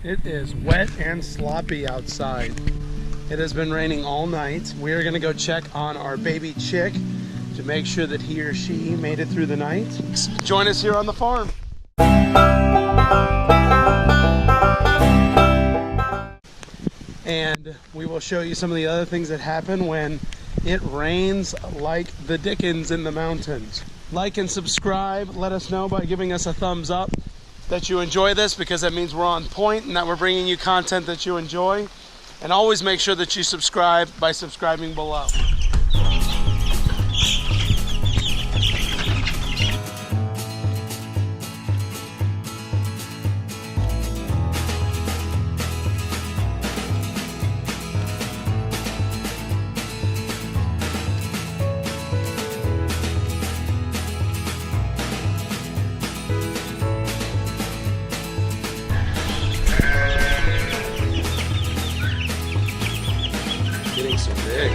It is wet and sloppy outside. It has been raining all night. We are gonna go check on our baby chick to make sure that he or she made it through the night. Join us here on the farm. And we will show you some of the other things that happen when it rains like the dickens in the mountains. Like and subscribe. Let us know by giving us a thumbs up that you enjoy this, because that means we're on point and that we're bringing you content that you enjoy. And always make sure that you subscribe by subscribing below. Getting so big.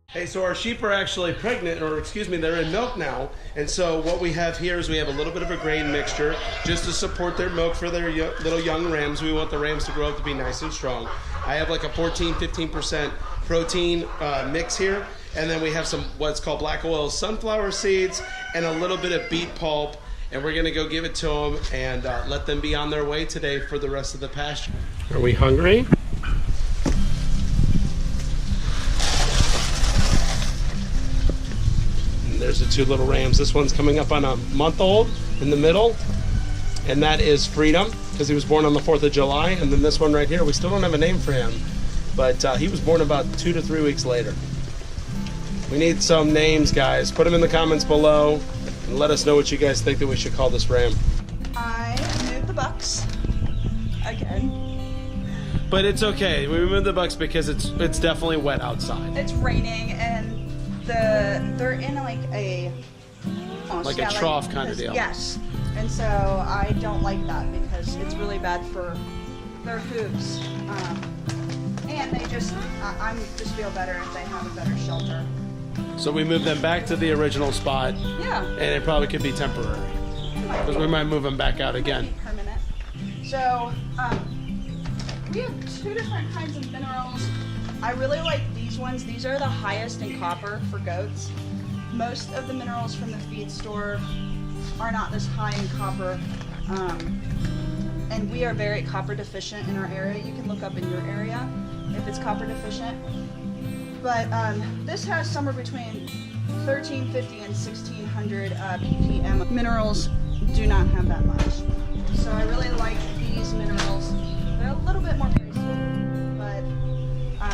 Hey, so our sheep are actually pregnant, or excuse me, they're in milk now. And so what we have here is we have a little bit of a grain mixture just to support their milk for their little young rams. We want the rams to grow up to be nice and strong. I have like a 15% protein mix here. And then we have some what's called black oil sunflower seeds and a little bit of beet pulp. And we're gonna go give it to them and let them be on their way today for the rest of the pasture. Are we hungry? There's the two little rams. This one's coming up on a month old in the middle, and that is Freedom, because he was born on the 4th of July. And then this one right here, we still don't have a name for him, but he was born about 2 to 3 weeks later. We need some names, guys. Put them in the comments below and let us know what you guys think that we should call this ram. I moved the bucks again. But it's okay. We moved the bucks because it's definitely wet outside. It's raining and they're in like a trough kind of deal. Yes, and so I don't like that because it's really bad for their hooves, and I just feel better if they have a better shelter. So we moved them back to the original spot. Yeah, and it probably could be temporary because we might move them back out again. Permanent. So we have 2 different kinds of minerals. I really like these ones. These are the highest in copper for goats. Most of the minerals from the feed store are not this high in copper. And we are very copper deficient in our area. You can look up in your area if it's copper deficient. But this has somewhere between 1350 and 1600 ppm. Minerals do not have that much. So I really like these minerals. They're a little bit more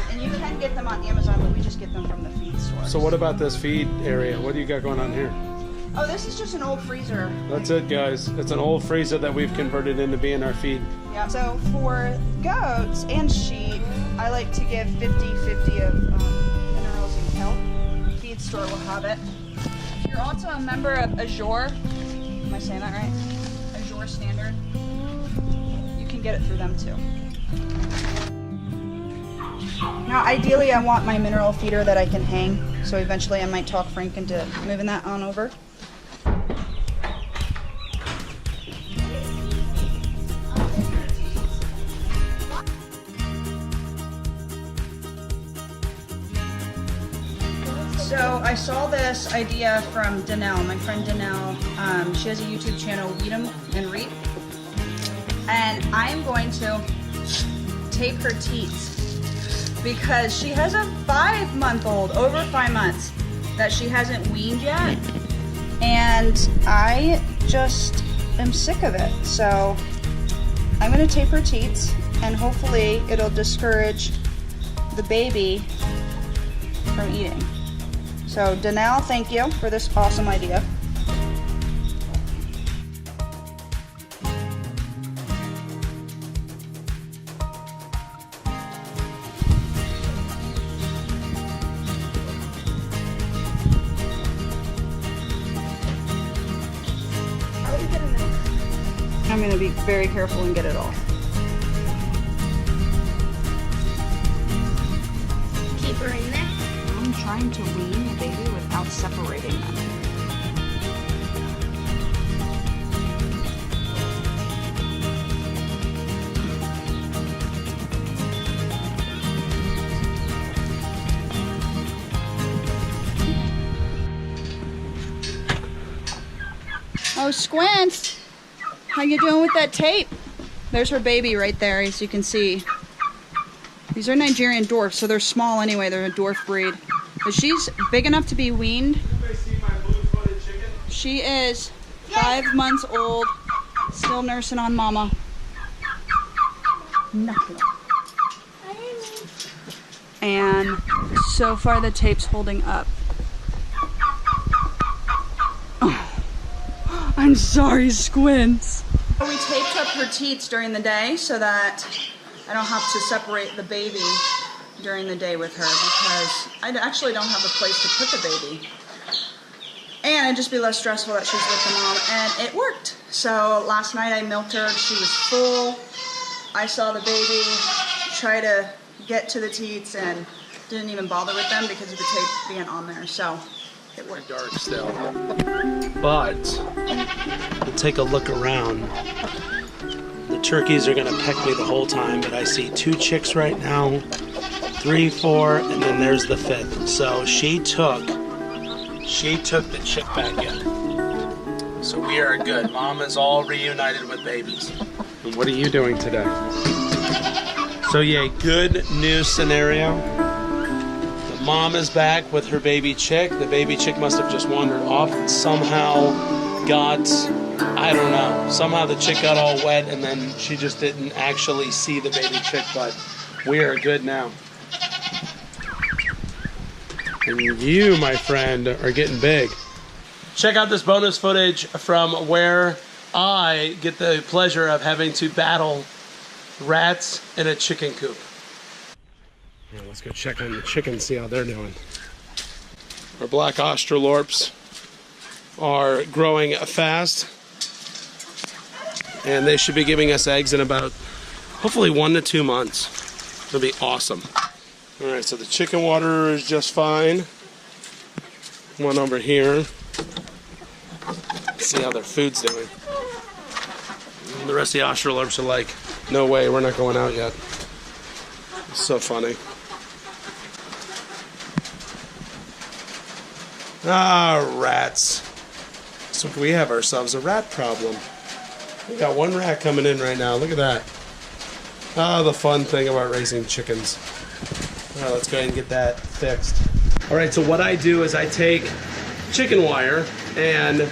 and you can get them on Amazon, but we just get them from the feed store. So what about this feed area? What do you got going on here? Oh, this is just an old freezer. That's it, guys. It's an old freezer that we've converted into being our feed. Yeah, so for goats and sheep, I like to give 50-50 of minerals and kelp. Feed store will have it. If you're also a member of Azure, am I saying that right? Azure Standard, you can get it through them too. Now, ideally, I want my mineral feeder that I can hang, so eventually I might talk Frank into moving that on over. So I saw this idea from DaNelle, my friend DaNelle. She has a YouTube channel, Weaning and Ritz, and I'm going to tape her teats because she has a 5-month-old, over 5 months, that she hasn't weaned yet, and I just am sick of it. So I'm going to tape her teats, and hopefully it'll discourage the baby from eating. So DaNelle, thank you for this awesome idea. I'm going to be very careful and get it all. Keep her in there. I'm trying to wean the baby without separating them. Oh, Squint! How you doing with that tape? There's her baby right there, as you can see. These are Nigerian dwarfs, so they're small anyway. They're a dwarf breed. But she's big enough to be weaned. She is 5 months old, still nursing on mama. Nothing. And so far the tape's holding up. I'm sorry, Squints. We taped up her teats during the day so that I don't have to separate the baby during the day with her because I actually don't have a place to put the baby. And it'd just be less stressful that she's with the mom, and it worked. So last night I milked her, she was full. I saw the baby try to get to the teats and didn't even bother with them because of the tape being on there, so it worked. Dark still. But we'll take a look around. The turkeys are gonna peck me the whole time, but I see 2 chicks right now, 3, 4, and then there's the 5th. So she took the chick back in. So we are good. Mom is all reunited with babies. And what are you doing today? So yeah, good news scenario. The mom is back with her baby chick. The baby chick must have just wandered off. Somehow got, I don't know, somehow the chick got all wet and then she just didn't actually see the baby chick, but we are good now. And you, my friend, are getting big. Check out this bonus footage from where I get the pleasure of having to battle rats in a chicken coop. Yeah, let's go check on the chickens, see how they're doing. Our black Australorps are growing fast, and they should be giving us eggs in about, hopefully 1 to 2 months. It'll be awesome. All right, so the chicken water is just fine. One over here. Let's see how their food's doing. And the rest of the Australorps are like, no way, we're not going out yet. It's so funny. Ah, rats. So we have ourselves a rat problem. We got 1 rat coming in right now. Look at that. Ah, the fun thing about raising chickens. All right, let's go ahead and get that fixed. All right, so what I do is I take chicken wire and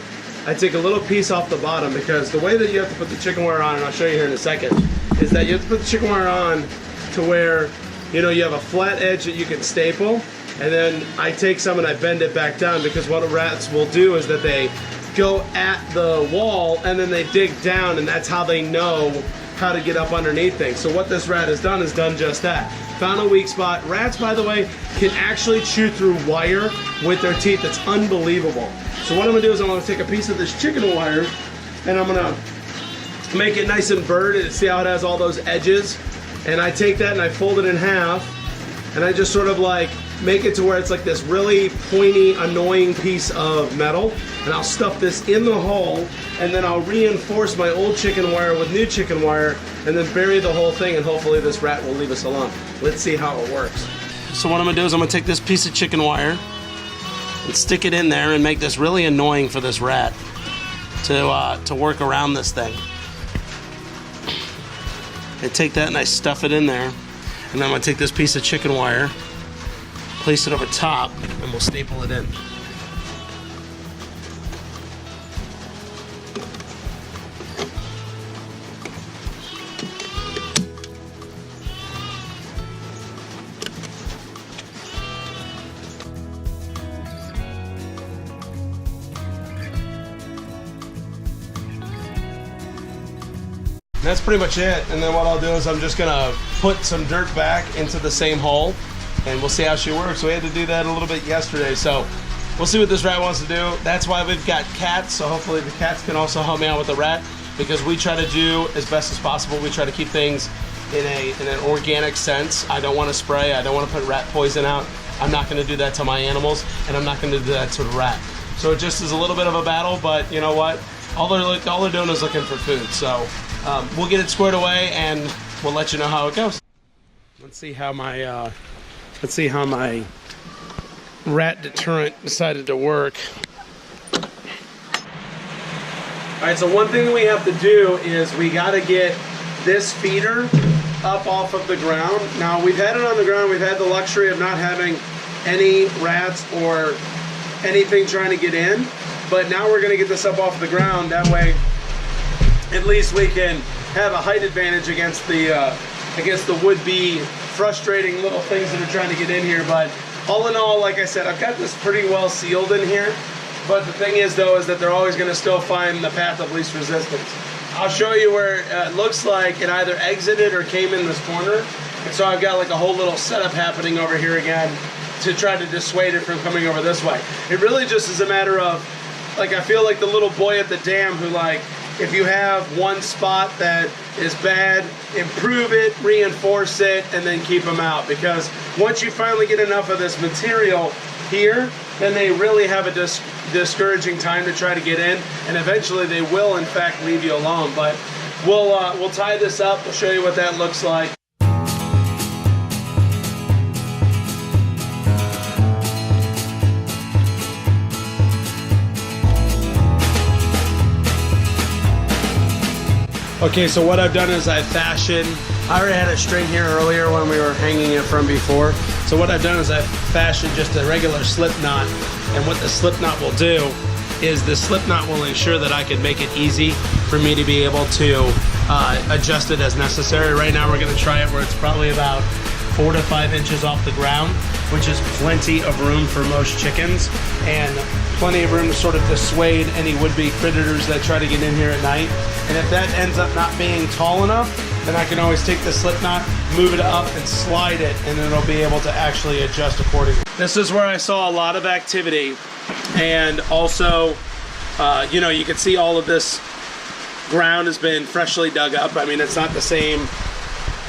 I take a little piece off the bottom, because the way that you have to put the chicken wire on, and I'll show you here in a second, is that you have to put the chicken wire on to where, you know, you have a flat edge that you can staple, and then I take some and I bend it back down, because what rats will do is that they go at the wall and then they dig down, and that's how they know how to get up underneath things. So what this rat has done is done just that. Found a weak spot. Rats, by the way, can actually chew through wire with their teeth. It's unbelievable. So what I'm gonna do is I'm gonna take a piece of this chicken wire and I'm gonna make it nice and burred. See how it has all those edges? And I take that and I fold it in half, and I just sort of like make it to where it's like this really pointy, annoying piece of metal. And I'll stuff this in the hole, and then I'll reinforce my old chicken wire with new chicken wire, and then bury the whole thing, and hopefully this rat will leave us alone. Let's see how it works. So what I'm gonna do is I'm gonna take this piece of chicken wire and stick it in there and make this really annoying for this rat to work around this thing. I take that and I stuff it in there, and then I'm gonna take this piece of chicken wire, place it over top, and we'll staple it in. That's pretty much it, and then what I'll do is I'm just gonna put some dirt back into the same hole, and we'll see how she works. We had to do that a little bit yesterday, so we'll see what this rat wants to do. That's why we've got cats, so hopefully the cats can also help me out with the rat. because we try to do as best as possible. We try to keep things in an organic sense. I don't want to spray. I don't want to put rat poison out. I'm not going to do that to my animals, and I'm not going to do that to the rat. So it just is a little bit of a battle, but you know what? All they're doing is looking for food. So we'll get it squared away, and we'll let you know how it goes. Let's see how my rat deterrent decided to work. All right, so one thing that we have to do is we got to get this feeder up off of the ground. Now, we've had it on the ground. We've had the luxury of not having any rats or anything trying to get in. But now we're going to get this up off the ground. That way, at least we can have a height advantage against the would-be frustrating little things that are trying to get in here. But all in all, like I said, I've got this pretty well sealed in here. But the thing is, though, is that they're always going to still find the path of least resistance. I'll show you where it looks like it either exited or came in this corner. And so I've got like a whole little setup happening over here again to try to dissuade it from coming over this way. It really just is a matter of, like, I feel like the little boy at the dam who, like, if you have one spot that is bad, improve it, reinforce it, and then keep them out. Because once you finally get enough of this material here, then they really have a discouraging time to try to get in, and eventually they will in fact leave you alone. But we'll tie this up. We'll show you what that looks like. Okay, so what I've done is I already had a string here earlier when we were hanging it from before. So what I've done is I've fashioned just a regular slip knot, and what the slip knot will do is the slip knot will ensure that I can make it easy for me to be able to adjust it as necessary. Right now we're going to try it where it's probably about 4 to 5 inches off the ground, which is plenty of room for most chickens, and plenty of room to sort of dissuade any would-be predators that try to get in here at night. And if that ends up not being tall enough, then I can always take the slip knot, move it up, and slide it, and then it'll be able to actually adjust accordingly. This is where I saw a lot of activity, and also, you know, you can see all of this ground has been freshly dug up. I mean, it's not the same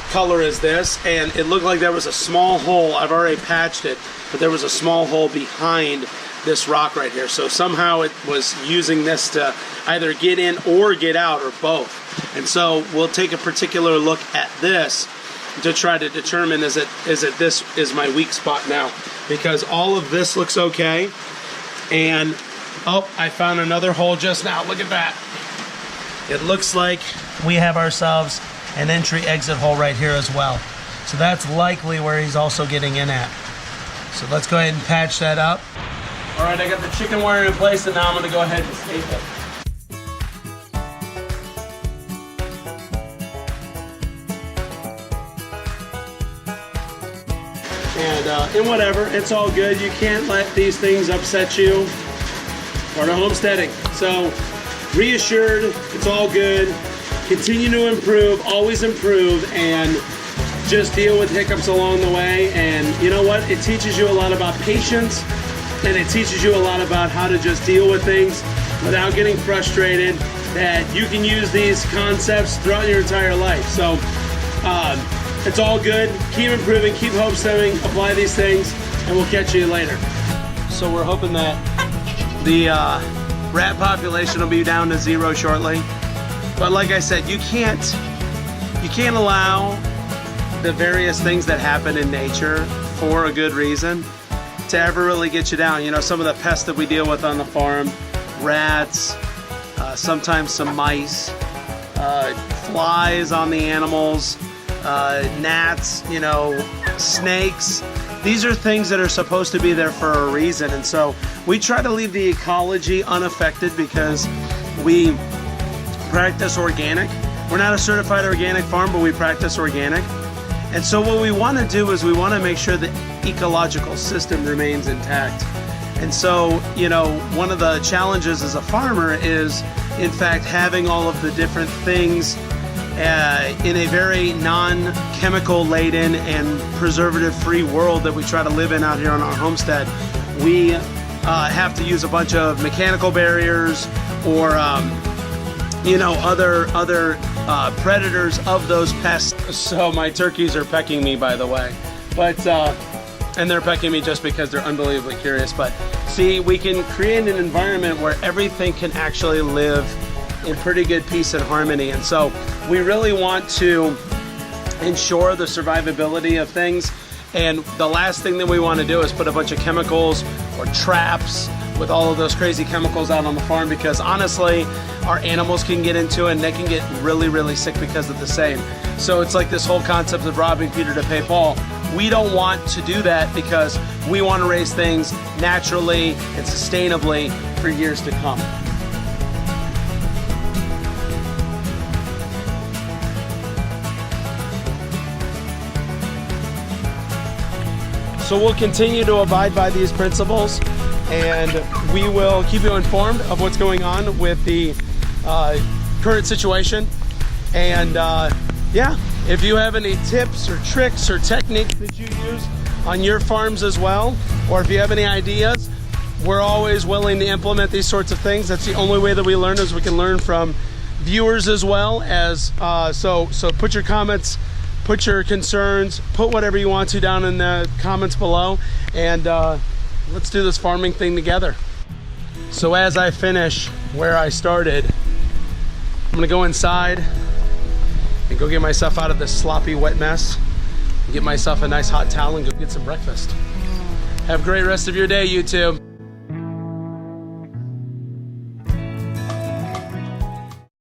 color as this, and it looked like there was a small hole. I've already patched it, but there was a small hole behind this rock right here. So somehow it was using this to either get in or get out, or both. And so we'll take a particular look at this to try to determine is it this is my weak spot now, because all of this looks okay. And oh, I found another hole just now. Look at that. It looks like we have ourselves an entry exit hole right here as well. So that's likely where he's also getting in at. So let's go ahead and patch that up. All right, I got the chicken wire in place, and now I'm going to go ahead and tape it. And whatever, it's all good. You can't let these things upset you. Part of homesteading. So reassured, it's all good. Continue to improve, always improve, and just deal with hiccups along the way. And you know what? It teaches you a lot about patience, and it teaches you a lot about how to just deal with things without getting frustrated, that you can use these concepts throughout your entire life. So it's all good. Keep improving, keep homesteading, apply these things, and we'll catch you later. So we're hoping that the rat population will be down to 0 shortly. But like I said, you can't allow the various things that happen in nature for a good reason to ever really get you down. You know, some of the pests that we deal with on the farm, rats, sometimes some mice, flies on the animals, gnats, you know, snakes. These are things that are supposed to be there for a reason. And so we try to leave the ecology unaffected because we practice organic. We're not a certified organic farm, but we practice organic. And so what we want to do is we want to make sure the ecological system remains intact. And so, you know, one of the challenges as a farmer is, in fact, having all of the different things in a very non-chemical laden and preservative-free world that we try to live in out here on our homestead. We have to use a bunch of mechanical barriers or you know, other predators of those pests. So my turkeys are pecking me, by the way, but and they're pecking me just because they're unbelievably curious. But see, we can create an environment where everything can actually live in pretty good peace and harmony. And so we really want to ensure the survivability of things. And the last thing that we want to do is put a bunch of chemicals or traps with all of those crazy chemicals out on the farm, because honestly, our animals can get into it and they can get really, really sick because of the same. So it's like this whole concept of robbing Peter to pay Paul. We don't want to do that because we want to raise things naturally and sustainably for years to come. So we'll continue to abide by these principles, and we will keep you informed of what's going on with the current situation. And yeah, if you have any tips or tricks or techniques that you use on your farms as well, or if you have any ideas, we're always willing to implement these sorts of things. That's the only way that we learn, is we can learn from viewers as well as so put your comments, put your concerns, put whatever you want to down in the comments below, and let's do this farming thing together. So as I finish where I started, I'm gonna go inside and go get myself out of this sloppy wet mess, and get myself a nice hot towel and go get some breakfast. Have a great rest of your day, YouTube.